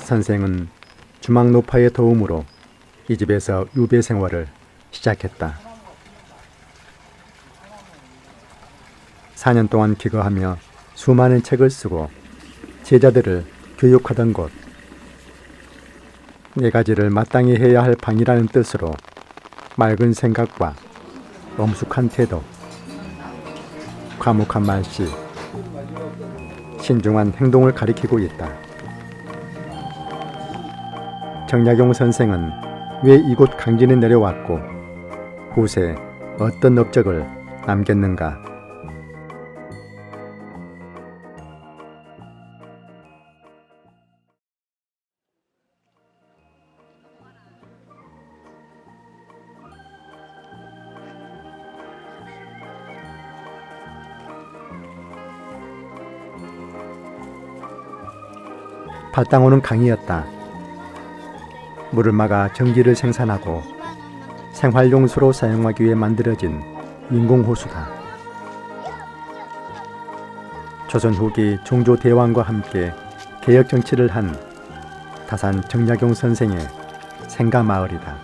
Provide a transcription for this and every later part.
선생은 주막노파의 도움으로 이 집에서 유배 생활을 시작했다. 4년 동안 기거하며 수많은 책을 쓰고 제자들을 교육하던 곳. 4가지를 마땅히 해야 할 방이라는 뜻으로 맑은 생각과 엄숙한 태도, 과묵한 말씨, 신중한 행동을 가리키고 있다. 정약용 선생은 왜 이곳 강진에 내려왔고 후세 어떤 업적을 남겼는가? 발당호는 강이었다. 물을 막아 전기를 생산하고 생활용수로 사용하기 위해 만들어진 인공호수다. 조선 후기 종조대왕과 함께 개혁정치를 한 다산 정약용 선생의 생가마을이다.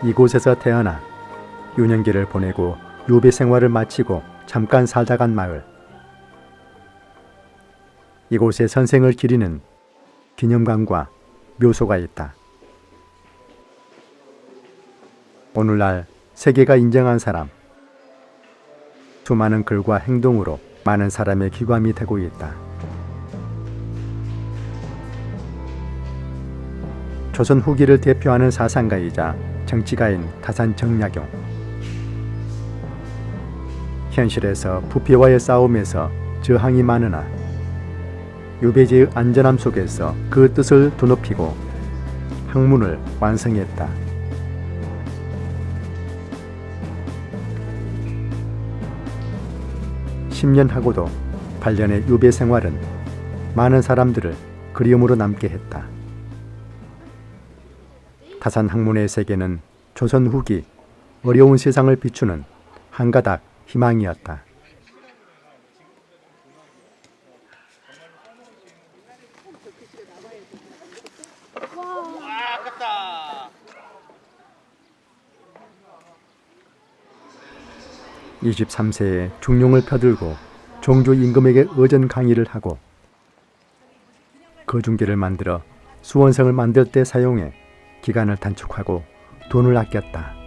이곳에서 태어나 유년기를 보내고 유배 생활을 마치고 잠깐 살다 간 마을. 이곳에 선생을 기리는 기념관과 묘소가 있다. 오늘날 세계가 인정한 사람, 수많은 글과 행동으로 많은 사람의 기감이 되고 있다. 조선 후기를 대표하는 사상가이자 정치가인 다산 정약용. 현실에서 부패와의 싸움에서 저항이 많으나 유배지의 안전함 속에서 그 뜻을 드높이고 학문을 완성했다. (10년) 하고도 8년의 유배 생활은 많은 사람들을 그리움으로 남게 했다. 다산 학문의 세계는 조선 후기 어려운 세상을 비추는 한 가닥 희망이었다. 아깝다. 23세에 중용을 펴들고 종조 임금에게 의전 강의를 하고 거중기를 만들어 수원성을 만들 때 사용해 기간을 단축하고 돈을 아꼈다.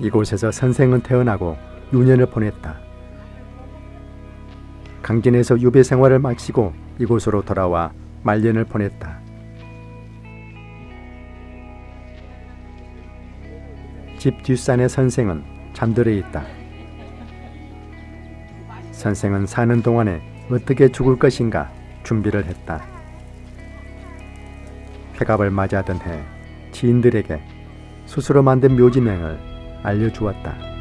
이곳에서 선생은 태어나고 유년을 보냈다. 강진에서 유배 생활을 마치고 이곳으로 돌아와 말년을 보냈다. 집 뒷산의 선생은 잠들어 있다. 선생은 사는 동안에 어떻게 죽을 것인가 준비를 했다. 폐갑을 맞이하던 해 지인들에게 스스로 만든 묘지명을 알려주었다.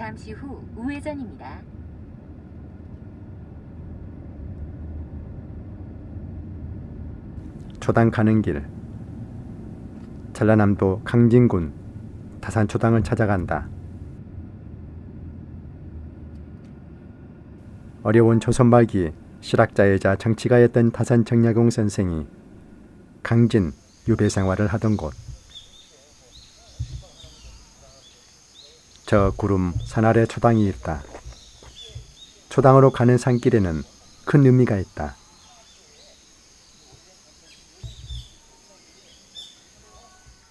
잠시 후 우회전입니다. 초당 가는 길. 전라남도 강진군 다산초당을 찾아간다. 어려운 조선 말기 실학자이자 정치가였던 다산 정약용 선생이 강진 유배 생활을 하던 곳. 저 구름 산 아래 초당이 있다. 초당으로 가는 산길에는 큰 의미가 있다.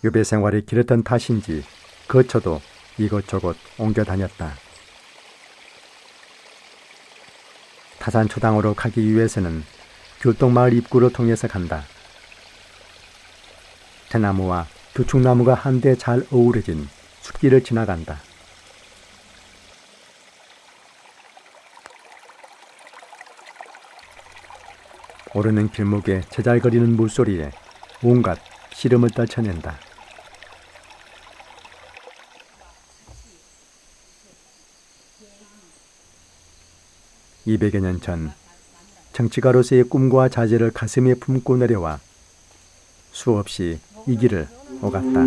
유배 생활이 길었던 탓인지 거처도 이곳저곳 옮겨 다녔다. 타산초당으로 가기 위해서는 귤동마을 입구로 통해서 간다. 대나무와 두축나무가 한데 잘 어우러진 숲길을 지나간다. 오르는 길목에 제잘거리는 물소리에 온갖 시름을 떨쳐낸다. (200여 년 전) 정치가로서의 꿈과 자제를 가슴에 품고 내려와 수없이 이 길을 오갔다.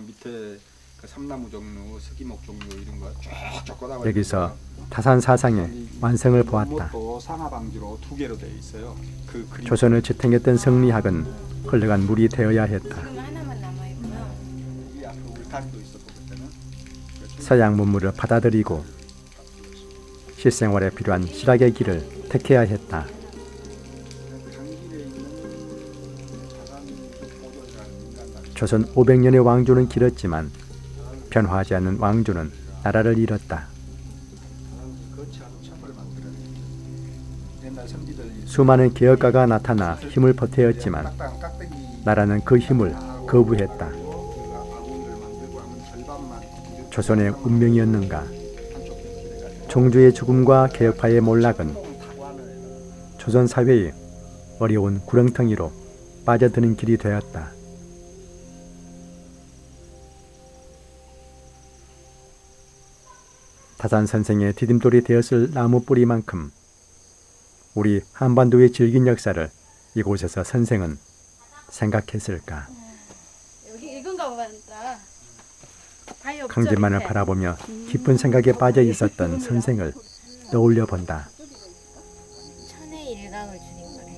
밑에 그 삼나무 종류, 서기목 종류 이런 거 쫙쫙 꽂아가지고 여기서 타산 사상의 완성을 보았다. 또 상하 방지로 2개로 되어 있어요. 그 그림 조선을 지탱했던 성리학은 흘러간 물이 되어야 했다. 지금 하나만 남아 있고요. 이 앞에 우리 다리도 있었고 그때는 서양 문물을 받아들이고 실생활에 필요한 실학의 길을 택해야 했다. 강길에 있는 자산 보존이라는 민간단 조선 500년의 왕조는 길었지만 변화하지 않는 왕조는 나라를 잃었다. 거치하고 첩을 만들어냈죠. 옛날 선비들 수많은 개혁가가 나타나 힘을 보태었지만 딱딱한 깍대기 나라는 그 힘을 거부했다. 아궁이를 만들고 하면 절반만 이렇게 조선의 운명이었는가? 한쪽 길에가 종주의 죽음과 개혁파의 몰락은 타관을 조선 사회의 어려운 구렁텅이로 빠져드는 길이 되었다. 타산 선생의 디딤돌이 되었을 나무 뿌리만큼 우리 한반도의 질긴 역사를 이곳에서 선생은 생각했을까? 여기 이건가 보다. 바위 없죠, 강진만을 밑에? 바라보며 깊은 생각에 빠져 있었던 선생을 떠올려 본다. 천의 일각을 주는 거래.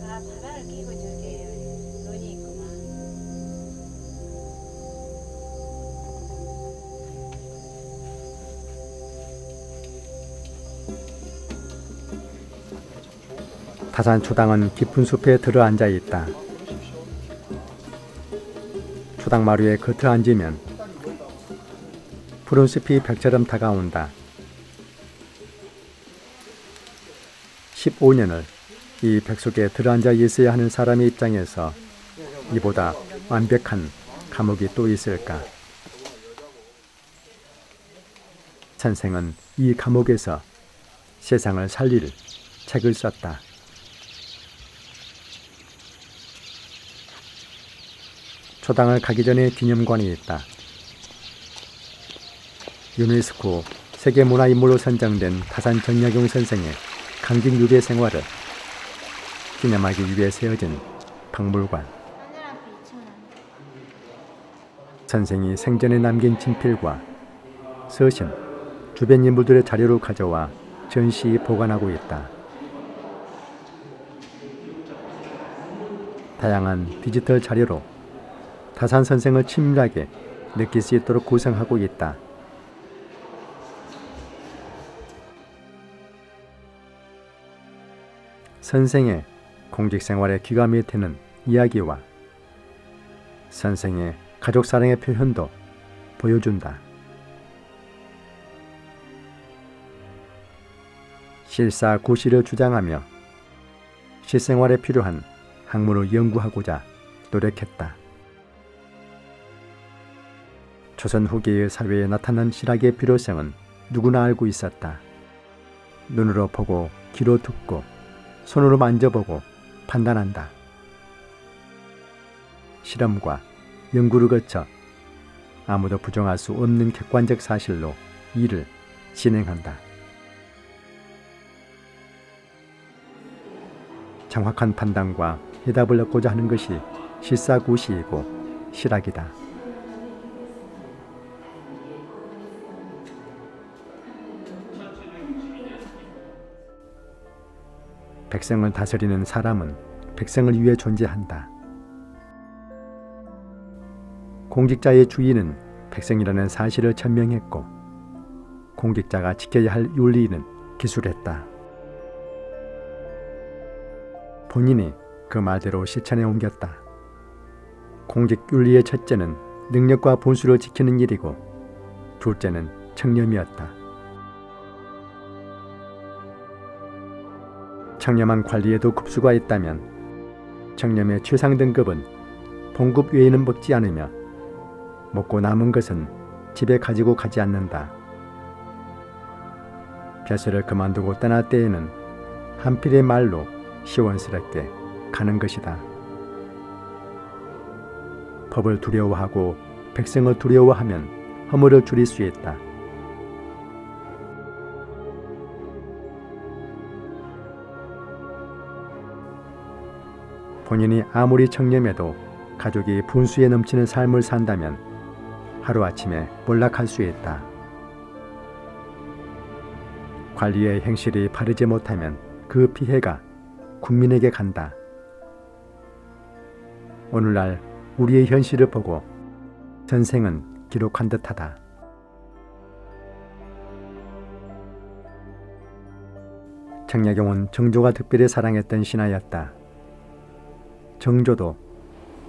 아, 바다를 끼고 저게 논이 있구만. 타산 초당은 깊은 숲에 들어앉아 있다. 초당 마루에 겉을 앉으면 푸른 숲이 벽처럼 다가온다. 15년을 이 벽 속에 들어앉아 있어야 하는 사람의 입장에서 이보다 완벽한 감옥이 또 있을까? 선생은 이 감옥에서 세상을 살릴 책을 썼다. 초당을 가기 전에 기념관이 있다. 유네스코 세계문화인물로 선정된 타산 정약용 선생의 강진 유배 생활을 기념하기 위해 세워진 박물관. 하늘앞에 2,000원. 선생이 생전에 남긴 친필과 서신, 주변 인물들의 자료를 가져와 전시 보관하고 있다. 다양한 디지털 자료로 타산 선생을 친밀하게 느낄 수 있도록 구성하고 있다. 선생의 공직 생활의 귀감이 되는 이야기와 선생의 가족 사랑의 표현도 보여준다. 실사구시를 주장하며 실생활에 필요한 학문을 연구하고자 노력했다. 조선 후기의 사회에 나타난 실학의 필요성은 누구나 알고 있었다. 눈으로 보고 귀로 듣고 손으로 만져보고 판단한다. 실험과 연구를 거쳐 아무도 부정할 수 없는 객관적 사실로 일을 진행한다. 정확한 판단과 해답을 얻고자 하는 것이 실사구시이고 실학이다. 백성을 다스리는 사람은 백성을 위해 존재한다. 공직자의 주인은 백성이라는 사실을 천명했고 공직자가 지켜야 할 윤리는 기술했다. 본인이 그 말대로 실천에 옮겼다. 공직 윤리의 첫째는 능력과 본수를 지키는 일이고 둘째는 청렴이었다. 청렴한 관리에도 급수가 있다면 청렴의 최상 등급은 봉급 외에는 먹지 않으며 먹고 남은 것은 집에 가지고 가지 않는다. 벼슬을 그만두고 떠날 때에는 한 필의 말로 시원스럽게 가는 것이다. 법을 두려워하고 백성을 두려워하면 허물을 줄일 수 있다. 본인이 아무리 청렴해도 가족이 분수에 넘치는 삶을 산다면 하루아침에 몰락할 수 있다. 관리의 행실이 바르지 못하면 그 피해가 국민에게 간다. 오늘날 우리의 현실을 보고 선생은 기록한 듯하다. 청약용은 정조가 특별히 사랑했던 신하였다. 정조도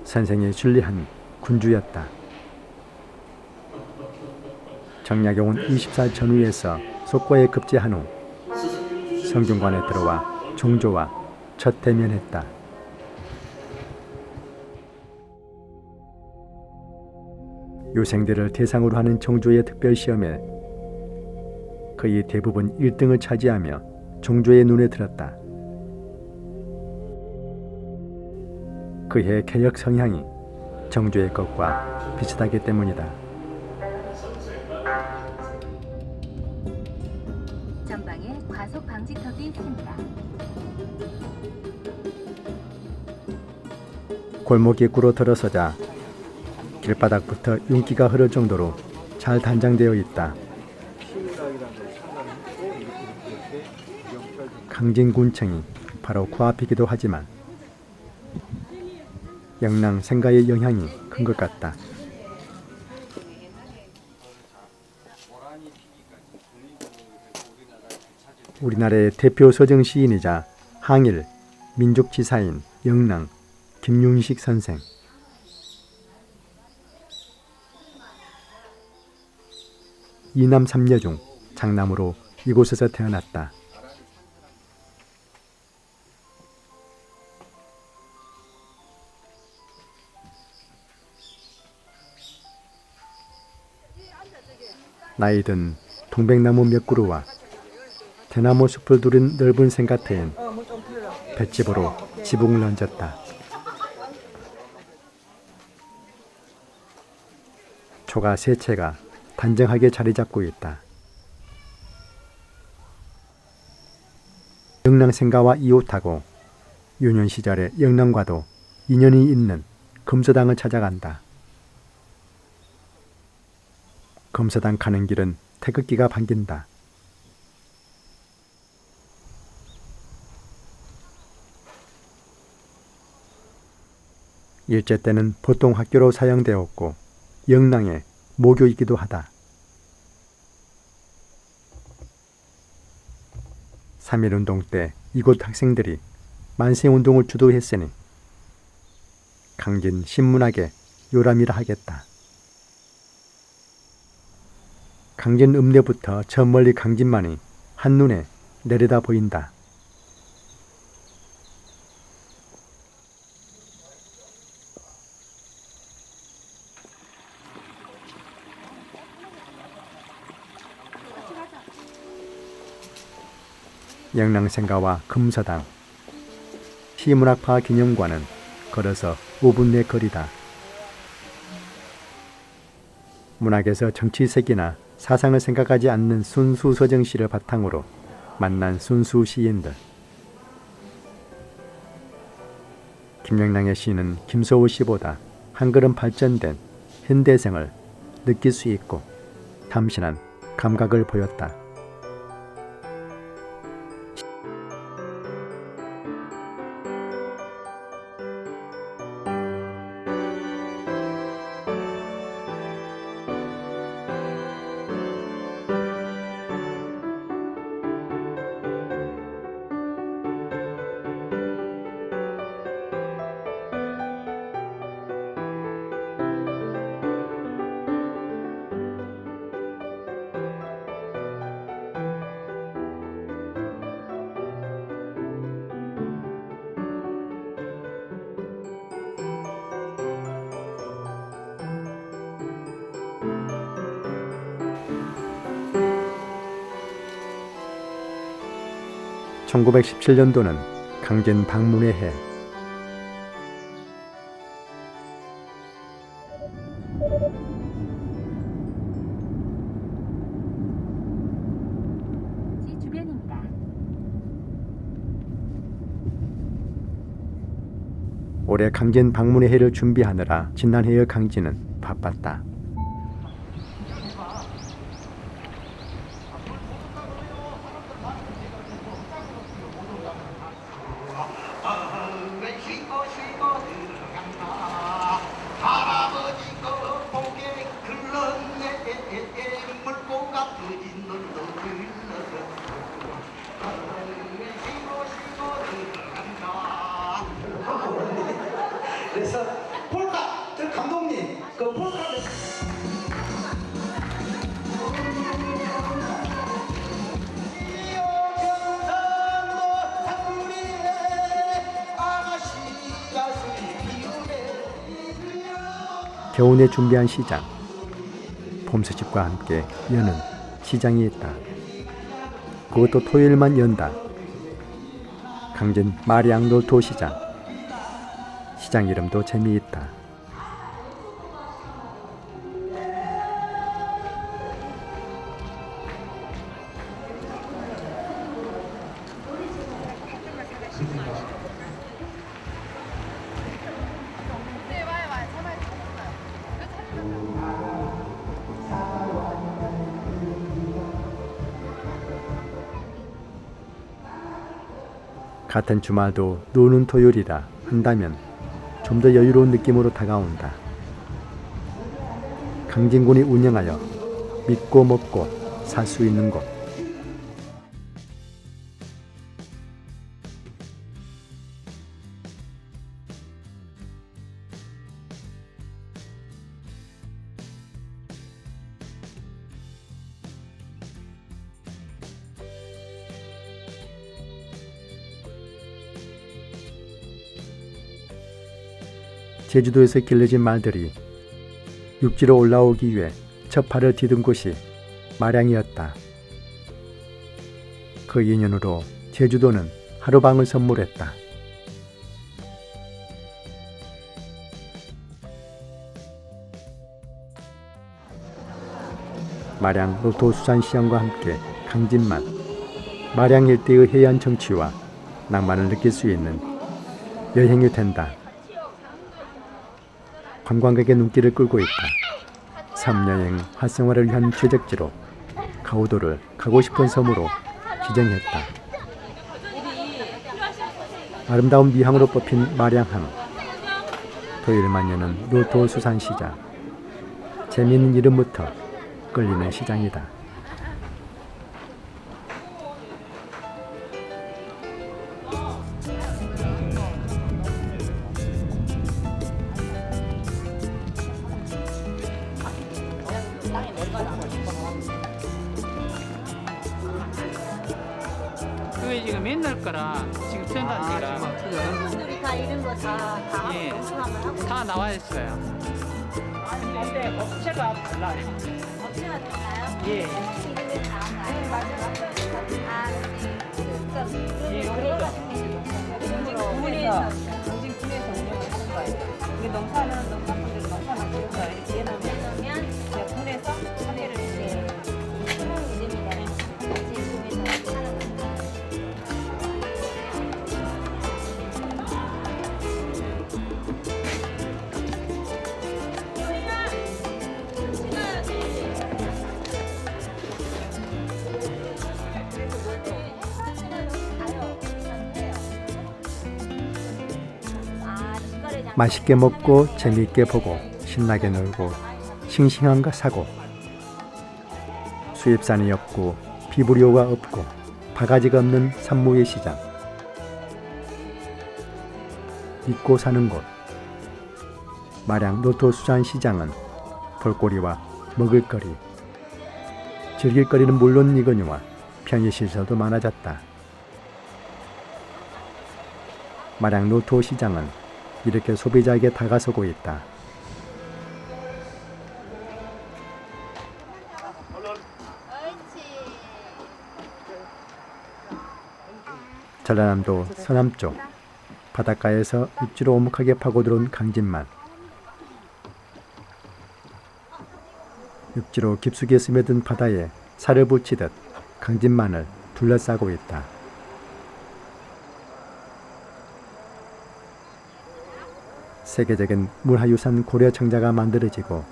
선생이 순리한 군주였다. 정약용은 20살 전후에서 속과에 급제한 후 성균관에 들어와 정조와 첫 대면했다. 요생들을 대상으로 하는 정조의 특별시험에 거의 대부분 1등을 차지하며 정조의 눈에 들었다. 그의 개혁 성향이 정조의 것과 비슷하기 때문이다. 전방에 과속 방지턱이 있습니다. 골목 입구로 들어서자 길바닥부터 윤기가 흐를 정도로 잘 단장되어 있다. 강진군청이 바로 코앞이기도 하지만 영랑 생가의 영향이 큰 것 같다. 우리나라의 대표 서정 시인이자 항일 민족지사인 영랑 김윤식 선생. 이남 삼녀 중 장남으로 이곳에서 태어났다. 나이든 동백나무 몇 그루와 대나무 숲을 두른 넓은 생가터엔 볏집으로 지붕을 얹었다. 초가 세 채가 단정하게 자리 잡고 있다. 영랑생가와 이웃하고 유년 시절의 영랑과도 인연이 있는 검서당을 찾아간다. 검서당 가는 길은 태극기가 반긴다. 일제 때는 보통 학교로 사용되었고 영랑의 모교이기도 하다. 3.1운동 때 이곳 학생들이 만세운동을 주도했으니 강진 신문학의 요람이라 하겠다. 강진 읍내부터 저 멀리 강진만이 한눈에 내려다 보인다. 영랑생가와 금서당, 시문학파 기념관은 걸어서 5분 내 거리다. 문학에서 정치색이나 사상을 생각하지 않는 순수 서정시를 바탕으로 만난 순수 시인들. 김영랑의 시는 김소우 씨보다 한 걸음 발전된 현대생을 느낄 수 있고 참신한 감각을 보였다. (1917년도는) 강진 방문의 해. 주변입니다. 올해 강진 방문의 해를 준비하느라 지난해의 강진은 바빴다. 그래서 폴카, 저 감독님, 그 폴카를 겨우내 준비한 시장. 봄새집과 함께 여는 시장이 있다. 그것도 토요일만 연다. 강진 마리앙놀토 시장. 시장 이름도 재미있다. 같은 주말도 노는 토요일이라 한다면 좀 더 여유로운 느낌으로 다가온다. 강진군이 운영하여 믿고 먹고 살 수 있는 곳. 제주도에서 길러진 말들이 육지로 올라오기 위해 첫 발을 디딘 곳이 마량이었다. 그 인연으로 제주도는 하루방을 선물했다. 마량 노토수산시장과 함께 강진만, 마량 일대의 해안 정취와 낭만을 느낄 수 있는 여행이 된다. 관광객의 눈길을 끌고 있다. 섬여행 활성화를 위한 최적지로 가오도를 가고 싶은 섬으로 지정했다. 아름다운 미항으로 뽑힌 마량항. 토요일만 여는 노토수산시장. 재미있는 이름부터 끌리는 시장이다. 그게 지금 옛날 거라 지금 편단지라 분들이 다 이런 거다 예. 검수함을 하고 다 나와 있어요. 근데 업체가 달라요. 업체가 됐나요? 예. 이름이 다 맞아요. 예, 그러죠. 군에서 당진 군에서 운영을 하는 거예요. 이게 농사는 농산물들 농사만 지어서 이렇게 해놓으면 그러면 이제 군에서 판매를 이제 새로운 이름이잖아요. 지금에서 하는 겁니다. 맛있게 먹고 재미있게 보고 신나게 놀고 싱싱한 거 사고 수입산이 없고 비브리오가 없고 바가지가 없는 산모의 시장 믿고 사는 곳 마량 노토 수산 시장은 볼거리와 먹을거리 즐길거리는 물론 이거니와 편의시설도 많아졌다. 마량 노토 시장은 이렇게 소비자에게 다가서고 있다. 전라남도 서남쪽 바닷가에서 육지로 오목하게 파고들어온 강진만 육지로 깊숙이 스며든 바다에 살을 붙이듯 강진만을 둘러싸고 있다. 세계적인 문화유산 고려청자가 만들어지고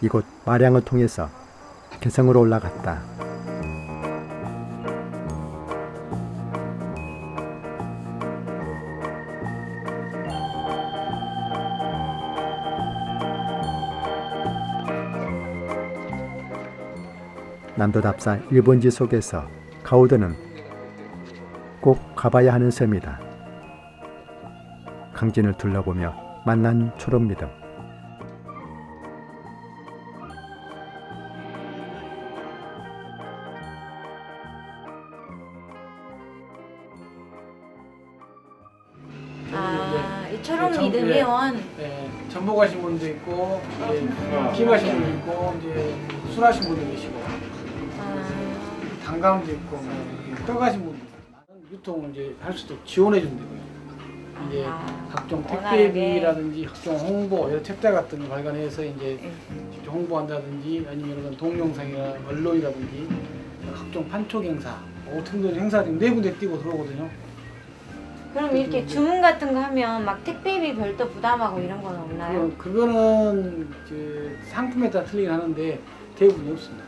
이곳 마량을 통해서 개성으로 올라갔다. 남도답사 일본지 속에서 가오드는 꼭 가봐야 하는 섬이다. 강진을 둘러보며 만난 초록미듬. 이 초록 믿음 회원. 네, 전복 하신 분도 있고, 김 하신 분도 있고, 이제 술 하신 분도 계시고, 단감도 있고, 떡 하신 분도 있고, 유통을 이제 할 수도 지원해 준다고요. 이제 각종 택배비라든지 각종 홍보, 여러 책자 같은 거 발간해서 이제 직접 홍보한다든지 아니면 이런 동영상이나 언론이라든지 각종 판촉 행사, 오픈된 행사 지금 4군데 뛰고 들어오거든요. 그럼 이렇게 주문 같은 거 하면 막 택배비 별도 부담하고 이런 건 없나요? 그거는 그 상품에 따라 틀리긴 하는데 대부분이 없습니다.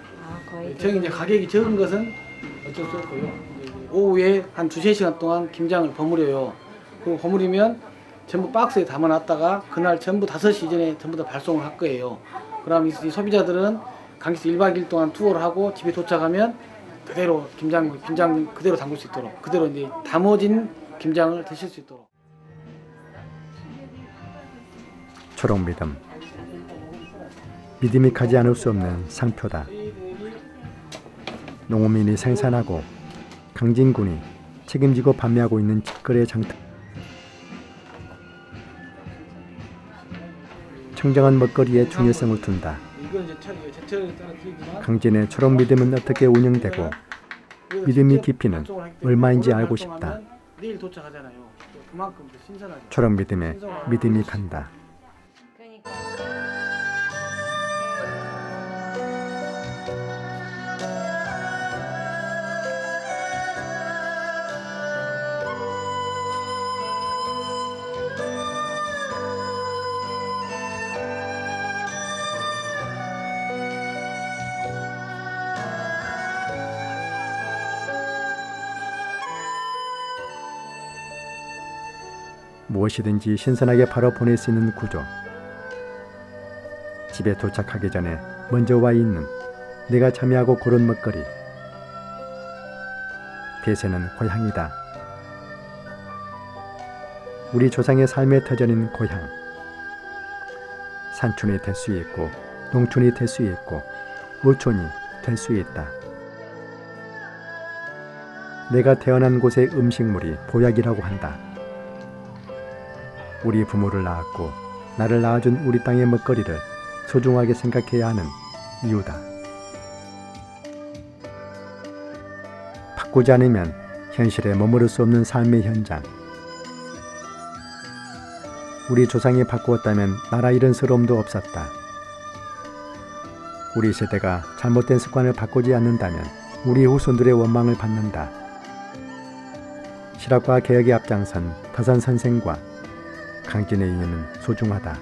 거의. 저희 이제 가격이 적은 것은 어쩔 수 없고요. 오후에 한 2~3시간 동안 김장을 버무려요. 그리고 버무리면 전부 박스에 담아놨다가 그날 전부 5시 전에 전부 다 발송을 할 거예요. 그럼 이 소비자들은 강에서 1박 2일 동안 투어를 하고 집에 도착하면 그대로 김장 그대로 담글 수 있도록 그대로 이제 담아진 김장을 드실 수 있도록. 초록미듬. 믿음이 가지 않을 수 없는 상표다. 농어민이 생산하고 강진군이 책임지고 판매하고 있는 직거래 장터. 청정한 먹거리에 중요성을 둔다. 강진의 초록미듬은 어떻게 운영되고 믿음의 깊이는 얼마인지 알고 싶다. 내일 도착하잖아요. 그만큼 더 신선하죠. 초록미듬에 믿음이 간다. 그러니까. 무엇이든지 신선하게 바로 보낼 수 있는 구조. 집에 도착하기 전에 먼저 와 있는 내가 참여하고 고른 먹거리. 대세는 고향이다. 우리 조상의 삶의 터전인 고향. 산촌이 될 수 있고 농촌이 될 수 있고 어촌이 될 수 있다. 내가 태어난 곳의 음식물이 보약이라고 한다. 우리 부모를 낳았고 나를 낳아준 우리 땅의 먹거리를 소중하게 생각해야 하는 이유다. 바꾸지 않으면 현실에 머무를 수 없는 삶의 현장. 우리 조상이 바꾸었다면 나라 이런 서러움도 없었다. 우리 세대가 잘못된 습관을 바꾸지 않는다면 우리 후손들의 원망을 받는다. 실학과 개혁에 앞장선 다산 선생과 강진의 인연은 소중하다.